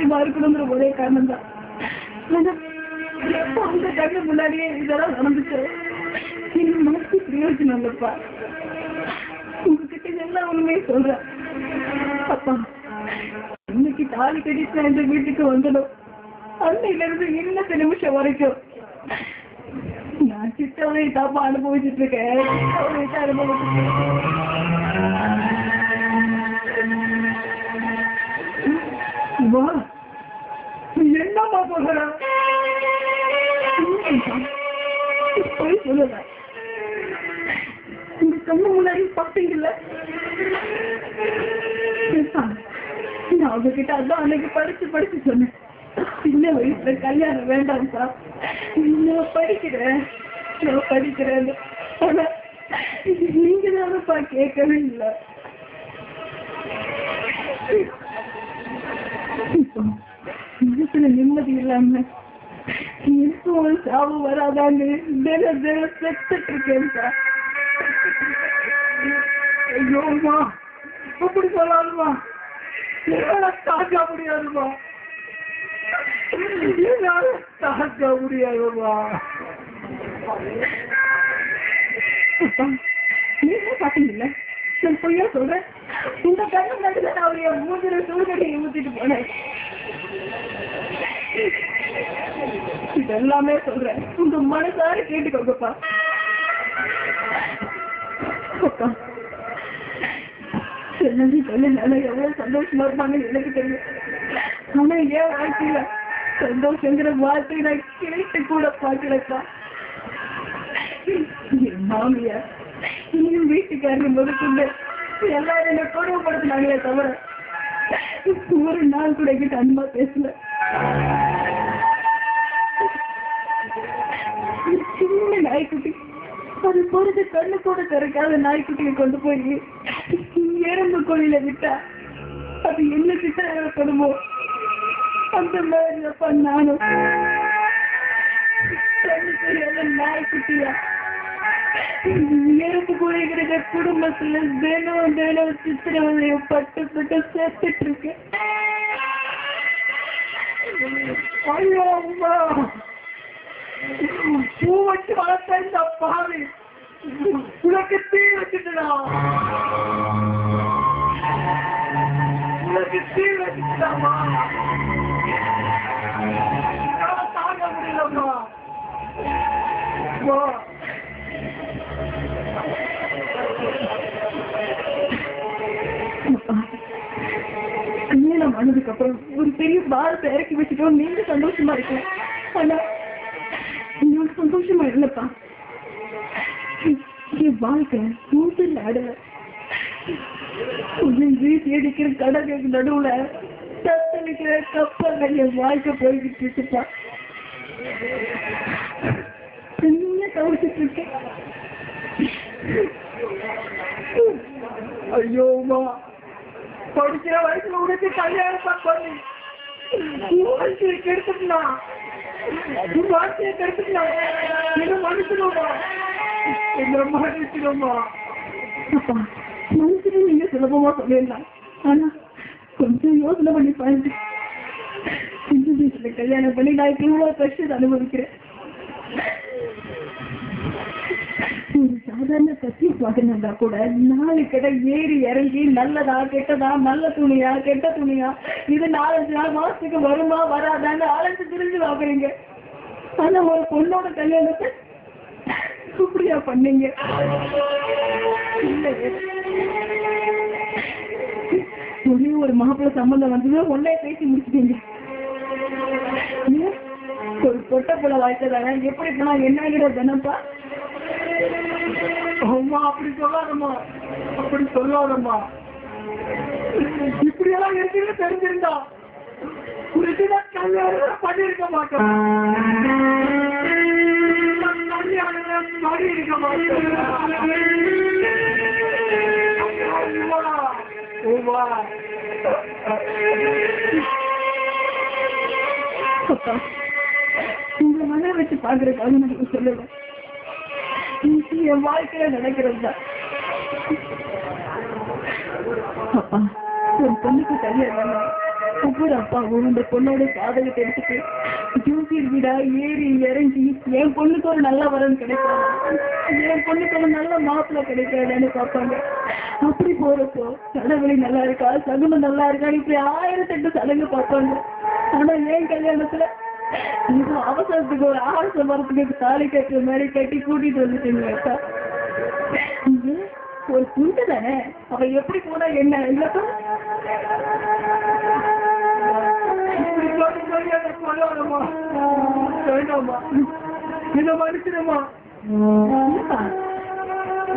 சௌக்கியமா இருக்கணுங்கிற ஒரே காரணம் தான். அந்த கண்ணு முன்னாடியே இதெல்லாம் நடந்துச்சு. நீங்க மனசு பிரயோஜனம் இல்லப்பா. உங்ககிட்ட எல்லா உண்மையும் சொல்றேன். அப்பா, இன்னைக்கு தாலி கட்டிட்டு இந்த வீட்டுக்கு வந்துடும். அன்னையில இருந்து இன்னத்த நிமிஷம் வரைக்கும் நான் சித்தவரை தாப்பா அனுபவிச்சுட்டு இருக்கேன். என்னம்மா சொல்ற? போய் சொல்லுங்க. இந்த கண்ணு முன்னாடி பார்த்தீங்கல்ல, நான் அவங்ககிட்ட அதான் அன்னைக்கு படிச்சு சொன்னேன். சின்ன வயசுல கல்யாணம் வேண்டாம் சார், நான் படிக்கிறேன். ஆனா நீங்க தானப்பா கேட்கவே இல்லை. மனசுல நிம்மதி இல்லாம எனக்கும் ஒரு சாவு வராதான்னு தினம் செத்துட்டு இருக்கேன் சார். ஐயோமா, அப்படி சொல்லாதுமா, தாக்க முடியாதுமா, தாக்க முடியாதுமா. நீங்க பாத்தீங்கல்ல, நான் பொய்யா சொல்றேன். இந்த கண்ணு நடுல நான் அவரைய மூஞ்சில சூழ்நிலையை ஊத்திட்டு போனேன். இதெல்லாமே சொல்றேன், உங்க மனசார கேட்டுக்கோங்கப்பா. எவ்வளவு சந்தோஷமா இருப்பாங்கன்னு எனக்கு தெரியும். ஆனா ஏன் வாழ்க்கையில சந்தோஷங்கிற வார்த்தை நான் கேட்டு கூட பார்க்கலப்பா. மாமியார் இன்னும் வீட்டுக்காரங்க முதற்கொண்டு எல்லாரும் என்ன கொடுமைப்படுத்தினாங்களே தவிர ஒரு நாள் கூட கிட்ட அன்பா பேசல. சின்ன நாய்க்குட்டி, அது பொறுத்து கண்ணு கூட திறக்காத நாய்க்குட்டியை கொண்டு போய் எறும்பு கோழியில விட்டா அது என்ன கிட்ட ஏற்படுமோ அந்த மாதிரி அப்பா நானும் கண்ணு தெரியாத நாய்க்குட்டியா எறும்பு கோழிங்கிற குடும்பத்துல தினம் சித்திரவதைய பட்டு சேர்த்துட்டு இருக்கேன். ஐயோ அம்மா, பூ வச்சு வளர்த்த இந்த பாவி உனக்கு தீ வச்சுட்டா, உனக்கு தீ வச்சுட்டாமா. தாங்க முடியலம்மா. கல்யாணம் ஆனதுக்கு அப்புறம் ஒரு பெரிய பாரத்தை இறக்கி வச்சுட்டோம். நீங்க சந்தோஷமா இருக்கலாம், ஆனா நீங்க சந்தோஷமா இல்லப்பா. என் வாழ்க்கை மூட்டில் ஆடல. வீசி அடிக்கிற கடலுக்கு நடுவுல தத்தளிக்கிற கப்பல் என் வாழ்க்கை போய்கிட்டு இருக்குப்பா. தவிர்த்துட்டு இருக்கேன். ஐயோமா, படிக்கிற வயசுல உனக்கு கல்யாணம் பண்ணி வாழ்க்கையை கெடுத்துக்கலாம், வாழ்க்கையை கெடுத்துக்கலாம். என்ன மனுஷனோமா, என்ன மனுஷனோமா. மனுஷனும் நீங்க சுலபமா சொல்லிடலாம், ஆனா கொஞ்சம் யோசனை பண்ணி பாருங்க. இந்த வீட்டுல கல்யாணம் பண்ணி நான் இவ்வளவு கஷ்டத்தை அனுபவிக்கிறேன். ஒரு சாதாரண கத்தி வாங்கினா கூட 4 கடை ஏறி இறங்கி நல்லதா கெட்டதா, நல்ல துணியா கெட்ட துணியா, இது 4-5 நாள் மாசத்துக்கு வருமா வராதான்னு அலைஞ்சு திரிஞ்சு வாங்குறீங்க. ஆனா ஒரு பொண்ணோட கல்யாணத்தை இப்படியா பண்ணீங்க? ஒரே ஒரு மாப்பிள்ளை சம்பந்தம் வந்தது, ஒன்னே பேசி முடிச்சுட்டீங்க. ஒரு பொட்ட புள்ள வாழ்க்கைதானே, எப்படி போனா என்ன தானப்பா. அம்மா அப்படி சொல்லாதம்மா, அப்படி சொல்லாதம்மா. இப்படியெல்லாம் இருக்குன்னு தெரிஞ்சிருந்தா கல்யாணம் பண்ணிருக்க மாட்டோம், கல்யாணம் பண்ணிருக்க மாட்டோம். உங்க மன வச்சு பாக்குறதுக்காக நான் சொல்லுவேன், என் வாழ்க்கையில நடக்கிறது தான். அப்பா, ஒரு பொண்ணுக்கு கல்யாணம் ஒவ்வொரு அப்பாவும் இந்த பொண்ணோட ஜாதகத்தை எடுத்துட்டு ஜோசியர் வீடா ஏறி இறங்கி என் பொண்ணுக்கு ஒரு நல்ல வரன் கிடைக்காது, என் பொண்ணுக்கு ஒரு நல்ல மாப்பிள்ளை கிடைக்காதுன்னு பார்ப்பாங்க. அப்படி போறப்போ கடவுளி நல்லா இருக்கா, சகுனம் நல்லா இருக்கா, இப்படி 1008 சடங்கு பார்ப்பாங்க. ஆனா என் கல்யாணத்துல அவசரத்துக்கு ஒரு ஆசை மரத்துக்கு தாலி கட்டுற மாதிரி கட்டி கூட்டிட்டு வந்துட்டீங்க. ஒரு புண்டு தானே, அவ எப்படி போனா என்ன இல்லப்பா?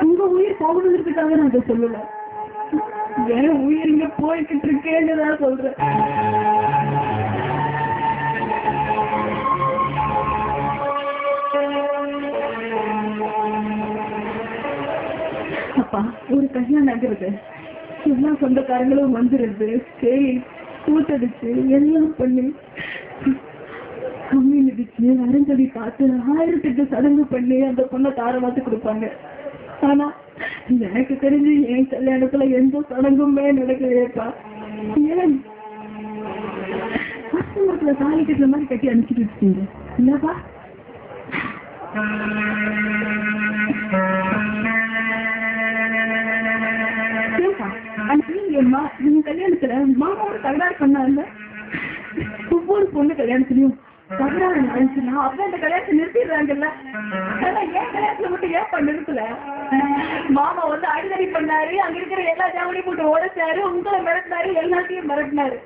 உங்க உயிர் போகணுன்றதுக்காக நான் அதை சொல்லல, என் உயிர் இங்க போய்கிட்டு இருக்கேன்னு தான் சொல்றேன். அப்பா ஒரு கல்யாணம் ஆகிறது, எல்லா சொந்தக்காரங்களும் வந்துருது, சரி கூட்டடிச்சு எல்லாம் பண்ணி கம்மி மிதிச்சு அருந்தடி பார்த்து 1008 சடங்கு பண்ணி அந்த பொண்ணை தாரமாத்து கொடுப்பாங்க. ஆனா எனக்கு தெரிஞ்சு என் கல்யாணத்துல எந்த சடங்குமே நடக்கலையேப்பா. ஏன் கஷ்டமரத்துல தாலி கட்டுற மாதிரி கட்டி அனுப்பிச்சுட்டு இருக்கீங்க இல்லப்பா? நீங்க கல்யாணத்துல மாமாவோட தகராறு பண்ணாங்க. ஒவ்வொரு பொண்ணு கல்யாணத்துலயும் தகராறு நடந்துச்சுன்னா அப்ப அந்த கல்யாணத்தை நிறுத்திடுறாங்கல்ல. ஆனா ஏன் கல்யாணத்துல மட்டும் ஏன் நிறுத்தல? மாமா வந்து அடிதடி பண்ணாரு, அங்க இருக்கிற எல்லா ஜாமனையும் போட்டு உடைச்சாரு, உங்களை மிரட்டினாரு, எல்லாத்தையும் மிரட்டினாரு.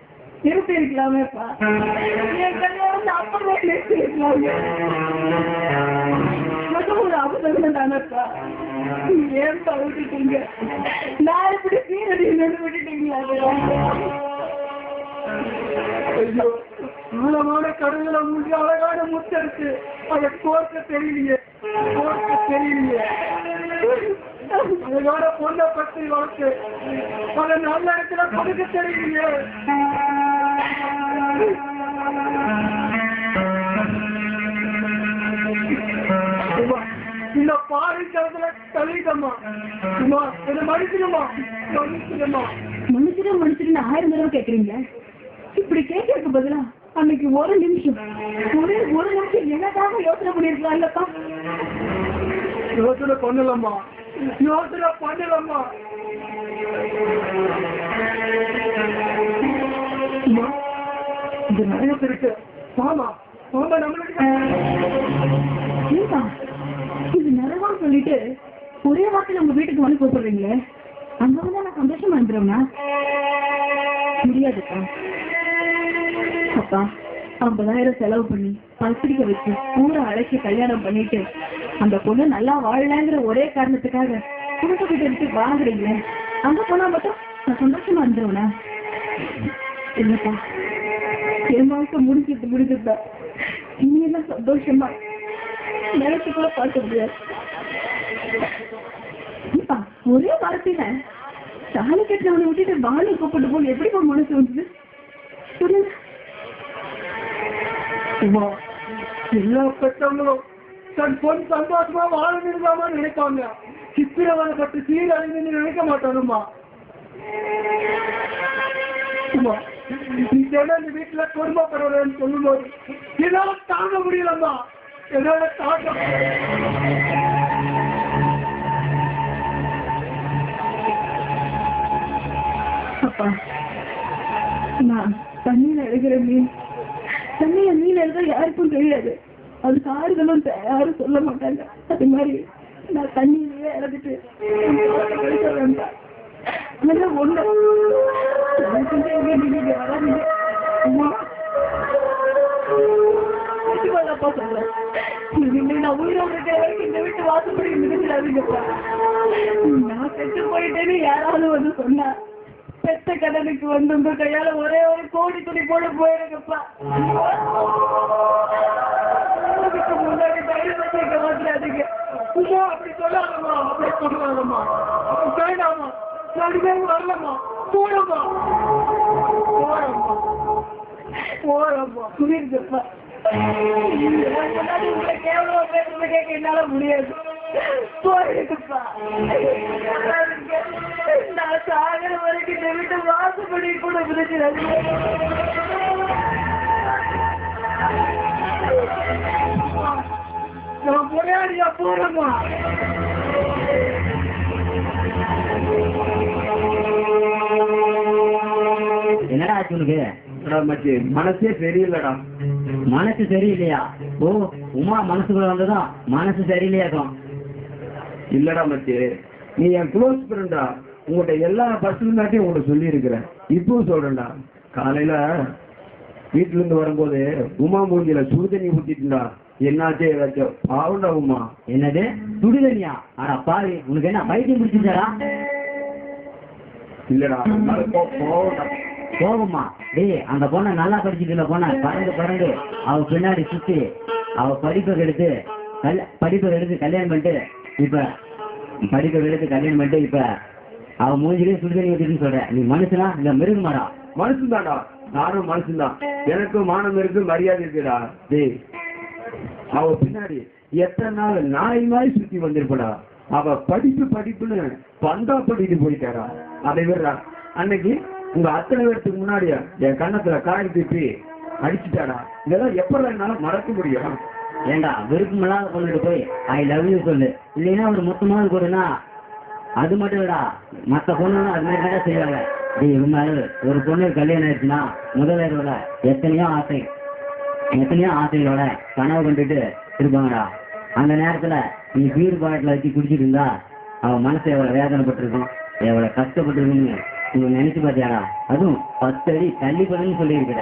நிறுத்தி இருக்கலாமேப்பா. என் கல்யாணம் அப்பவே நிறுத்தி இருக்கலாமே. ஒரு அவசரம் தானப்பா, ஏன் விட்டுட்டீங்க? நான் இப்படி சீரடி விட்டுட்டீங்களா? ஆழமான கடவுளை மூடி அழகான முத்தருக்கு அதை கோர்க்க தெரியலையே, கோர்க்க தெரியலையே. அழகான பொண்ணை பற்றி வளர்த்து பல நல்ல இடத்துல கொடுக்க தெரியலையே. இந்த பாறைக்காலத்துல கழிக்கமா என்ன மனுஷனுமா மனுஷனுமா மனுஷனும் மனுஷன் 1000 தடவை கேக்குறீங்க. இப்படி கேட்கறதுக்கு பதிலா அன்னைக்கு ஒரு நிமிஷம் எனக்காக யோசனை பண்ணிருக்கலாம் இல்லப்பா? யோசனை பண்ணலாமா, யோசனை பண்ணலாமா? இது நடந்திருக்கு. மாமா மாமா நம்மளுக்கு இது நிறைவான்னு சொல்லிட்டு ஒரே வார்த்தையில உங்க வீட்டுக்கு வந்து கூப்பிடுறீங்களே, அங்க வந்து நான் சந்தோஷமா இருந்துருவேனா? முடியாதுப்பா. அப்பா 50,000 செலவு பண்ணி பத்திரிக்கை வச்சு ஊரை அழைச்சி கல்யாணம் பண்ணிட்டு அந்த பொண்ணு நல்லா வாழலாங்கிற ஒரே காரணத்துக்காக குடும்ப வீட்டை விட்டு வாங்குறீங்களே, அங்க போனா மட்டும் நான் சந்தோஷமா இருந்துருவேனா? இல்லப்பா, என் வாழ்க்கை முடிஞ்சிருந்தா நீ எல்லாம் சந்தோஷமா நினைச்சு கூட பார்க்க முடியாது. ஒரே வார்த்தையில தாலி கட்டுறவனை விட்டுட்டு வாழை கூப்பிட்டு போல் எப்படி ஒரு மனசு வந்தது சொல்லுங்க. எல்லா பெற்றவங்களும் தன் பொன் சந்தோஷமா வாழ நிறுவாம நினைப்பாங்க. சித்திரவதை பட்டு சீரழிந்து நினைக்க மாட்டானுமா. நீ தொடர்ந்து வீட்டுல குடும்பப்படுறேன்னு சொல்லும்போது என்னால தாங்க முடியலம்மா, என்னால தாங்க. அப்பா நான் தண்ணியில எழுகிற மீன், தண்ணியில மீன் எழுத யாருக்கும் தெரியாது, அதுக்கு ஆறுதலும் யாரும் சொல்ல மாட்டாங்க. அது மாதிரி நான் தண்ணியிலேயே இறந்துட்டு வேண்டாம். ஒண்ணு வராதீங்க அப்பா சொல்றேன். நான் உயிரோடு இருக்கிற வரைக்கும் இந்த வீட்டு வாசப்படி மிதிச்சிடாதீங்கப்பா. நான் செத்து போயிட்டேன்னு யாராவது வந்து சொன்னா பெத்த கடனுக்கு வந்து உங்க கையால ஒரே ஒரு கோடி துணி போட போயிருங்கப்பா. முன்னாடி தைரியம் வச்சுக்க மாட்டாதீங்க. அப்படி சொல்லாதம்மா, அப்படி சொல்லாதம்மா, வேண்டாமா, நடுவே வரலம்மா, போறம்மா போறம்மா போறம்மா புரியுதுப்பா. உங்களை கேவலம் பேசுறது கேட்க என்னால முடியாது. போயிருக்குப்பா. நான் சாகிற வரைக்கும் இந்த வீட்டு வாசப்படி கூட விழுக்கிறாங்க. நான் போராடியா போறோமா? என்னடா ஆச்சு உனக்கு? மச்சி மனசே சரியில்லடா. மனசு சரியில்லையா? ஓ, உமா மனசுக்குள்ள வந்ததும் மனசு சரியில்லையாக்கும். இல்லடா மச்சி, நீ என் க்ளோஸ் ஃப்ரெண்டா. உங்கள்கிட்ட எல்லா பர்சனலாட்டையும் உங்கள்கிட்ட சொல்லியிருக்கிறேன். இப்பவும் சொல்றேன்டா. காலையில வீட்டுல இருந்து வரும்போது உமா மூஞ்சில சுடுதண்ணி ஊத்திட்டுடா. என்னாச்சே ஏதாச்சும் பாவண்டா உமா. என்னது சுடுதண்ணியா? ஆனா பாவி, உனக்கு என்ன பைத்தியம் பிடிச்சிருச்சாடா? இல்லடா போவண்டா. போகுமா? டேய், அந்த பொண்ணை நல்லா படிச்சுட்டு பொண்ணை பறந்து அவ பின்னாடி சுத்தி அவ படிப்பை எடுத்து கல்யாணம் பண்ணிட்டு இப்ப அவ மூஞ்சிலே சுடுதண்ணி ஊத்திட்டுன்னு சொல்ற. நீ மனுஷனா இல்ல மிருகமாடா? மனுஷன்தான்டா, நானும் மனுஷன்தான். எனக்கும் மானம் இருக்கு, மரியாதை இருக்குடா. டேய், அவ பின்னாடி எத்தனை நாள் நாய் மாதிரி சுத்தி வந்திருப்படா. அவ படிப்புன்னு பந்தா படிட்டு போயிட்டாரா. அதை விடுறா, அன்னைக்கு உங்க அத்தனை பேருக்கு முன்னாடியா என் கண்ணத்துல காய் திருப்பி அடிச்சுட்டாடா. இதெல்லாம் எப்ப என்னால மறக்க முடியும்? ஏண்டா, விருப்பமில்லாத பொண்ணுட்டு போய் ஐ லவ் யூ சொல்லு. இல்லைன்னா ஒரு மொத்தமாவது கொடுனா. அது மட்டும் இல்லடா, மற்ற பொண்ணுன்னா அது மாதிரி தான் செய்வாங்க. டேய், இருந்தாலும் ஒரு பொண்ணு கல்யாணம் ஆயிடுச்சுன்னா முதல்ல எத்தனையோ ஆசைகளோட கனவு கண்டுட்டு இருப்பாங்கடா. அந்த நேரத்துல நீ பீர் பாட்டில வச்சு குடிச்சிட்டு இருந்தா அவ மனசு எவ்வளவு வேதனைப்பட்டிருக்கும், எவ்வளவு கஷ்டப்பட்டிருக்குன்னு நீங்க நினைச்சு பார்த்தியாடா? அதுவும் 10 அடி தள்ளி பண்ணுன்னு சொல்லியிருக்கிற.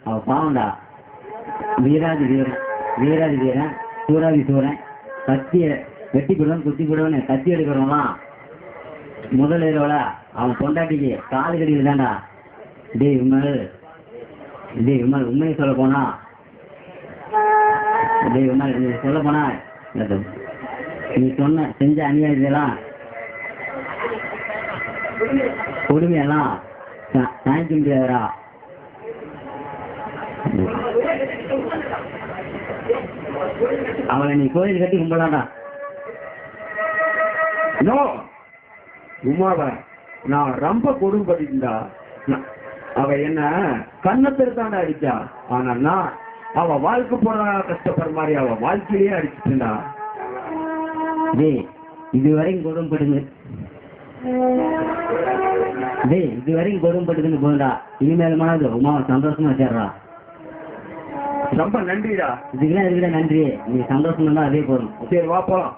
அவ பாவண்டா. வீராதி வீரன் சூராதி சூரன், கத்திய வெட்டி போடுவன் குத்தி போடுவன்னு கத்தி எடுக்கிறவங்களாம் முதலீரோட அவன் பொண்டாட்டிக்கு காது கடியில் தான்டா. டேய் விமல், உண்மையை சொல்ல போனா நீ செஞ்ச அநியாயத்தெல்லாம் கொடுமையெல்லாம் தாங்கிக்க முடியாதுடா. அவளை நீ கோயில் கட்டி கும்பலாடா. உமாவ நான் ரொம்ப கொடும்படிட்டா. அவ என்ன கண்ணத்திற்கான அடிச்சா. ஆனா நான் அவ வாழ்க்கை போற கஷ்டப்படுற மாதிரி அவ வாழ்க்கையிலேயே அடிச்சுட்டா. இதுவரைக்கும் கொடும்பட்டுதுன்னு போண்டா. இனிமேலுமானது உமாவை சந்தோஷமா சேர்றா. ரொம்ப நன்றிடா. இதுக்குதான் நன்றி. நீ சந்தோஷம் தான் அதே போதும். சரி, வா போலாம்.